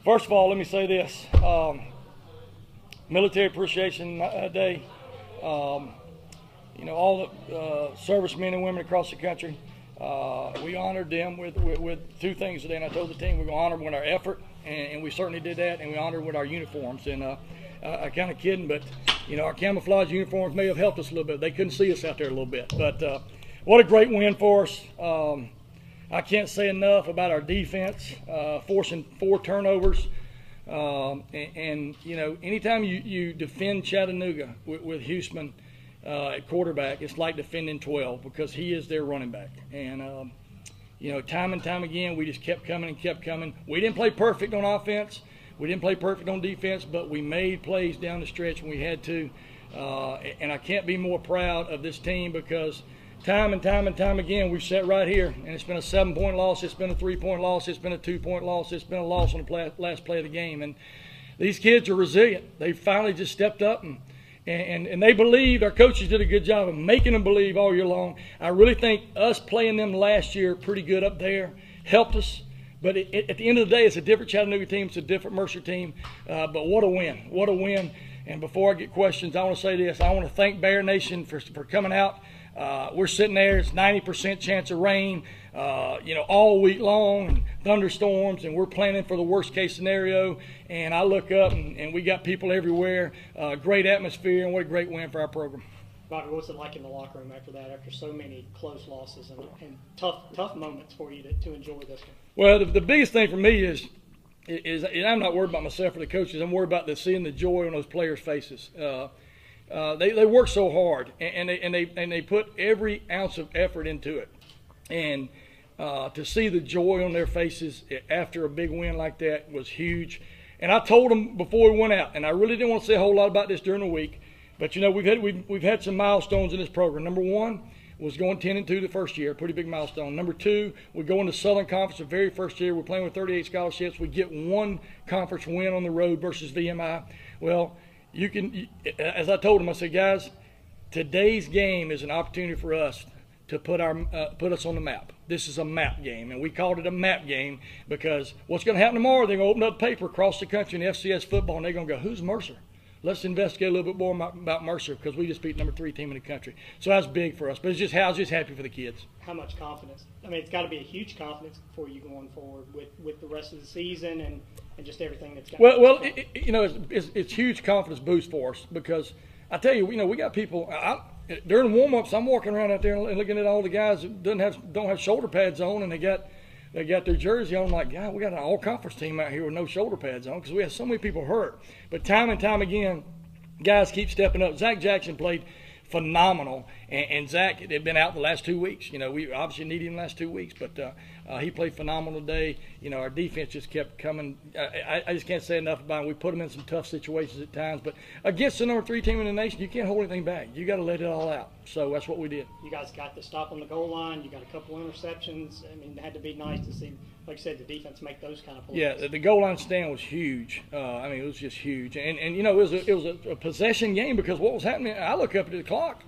First of all, let me say this. Military Appreciation Day. You know, all the servicemen and women across the country. We honored them with two things today, and I told the team we're going to honor them with our effort, and we certainly did that, and we honored them with our uniforms. And I kind of kidding, but you know, our camouflage uniforms may have helped us a little bit. They couldn't see us out there a little bit, but what a great win for us. I can't say enough about our defense, forcing 4 turnovers. And you know, anytime you defend Chattanooga with Huseman at quarterback, it's like defending 12 because he is their running back. And you know, time and time again, we just kept coming and kept coming. We didn't play perfect on offense. We didn't play perfect on defense, but we made plays down the stretch when we had to. And I can't be more proud of this team because time and time again, we've sat right here, and it's been a 7-point loss, it's been a 3-point loss, it's been a 2-point loss, it's been a loss on the last play of the game. And these kids are resilient. They finally just stepped up, and they believed. Our coaches did a good job of making them believe all year long. I really think us playing them last year pretty good up there helped us. But at the end of the day, it's a different Chattanooga team. It's a different Mercer team. But what a win. What a win. And before I get questions, I want to say this. I want to thank Bear Nation for coming out. We're sitting there. It's 90% chance of rain, you know, all week long, and thunderstorms, and we're planning for the worst-case scenario. And I look up, and we got people everywhere. Great atmosphere, and what a great win for our program. Bobby, what's it like in the locker room after that, after so many close losses and tough moments for you to enjoy this one? Well, the biggest thing for me is I'm not worried about myself or the coaches. I'm worried about seeing the joy on those players' faces. They work so hard, and they put every ounce of effort into it. And to see the joy on their faces after a big win like that was huge. And I told them before we went out, and I really didn't want to say a whole lot about this during the week, but you know, we've had some milestones in this program. Number 1 was going 10-2 the first year, pretty big milestone. Number 2, we go into Southern Conference the very first year. We're playing with 38 scholarships. We get 1 conference win on the road versus VMI. Well, you can, as I told them, I said, guys, today's game is an opportunity for us to put us on the map. This is a map game, and we called it a map game because what's going to happen tomorrow? They're going to open up paper across the country in FCS football, and they're going to go, who's Mercer? Let's investigate a little bit more about Mercer because we just beat number 3 team in the country. So that's big for us. But I was just happy for the kids. How much confidence? I mean, it's got to be a huge confidence for you going forward with the rest of the season and just everything that's got. Well, you know, it's huge confidence boost for us because I tell you, we got people. During warm-ups, I'm walking around out there and looking at all the guys that don't have shoulder pads on, and they got their jersey on. Like, God, we got an all-conference team out here with no shoulder pads on because we have so many people hurt. But time and time again, guys keep stepping up. Zach Jackson played phenomenal, and Zach had been out the last 2 weeks. You know, we obviously needed him the last 2 weeks, but he played phenomenal today. You know, our defense just kept coming. I just can't say enough about him. We put them in some tough situations at times, but against the number 3 team in the nation, you can't hold anything back. You got to let it all out. So that's what we did. You guys got the stop on the goal line. You got a couple interceptions. I mean, it had to be nice to see, like you said, the defense make those kind of plays. Yeah, the goal line stand was huge. I mean, it was just huge. And you know, it was a possession game because what was happening, I look up at the clock,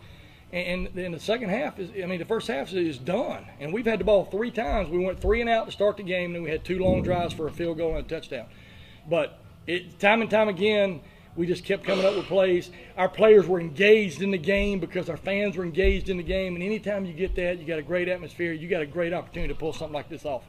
and then the second half the first half is done. And we've had the ball 3 times. We went 3 and out to start the game, and then we had 2 long drives for a field goal and a touchdown. But time and time again, we just kept coming up with plays. Our players were engaged in the game because our fans were engaged in the game. And anytime you get that, you got a great atmosphere. You got a great opportunity to pull something like this off.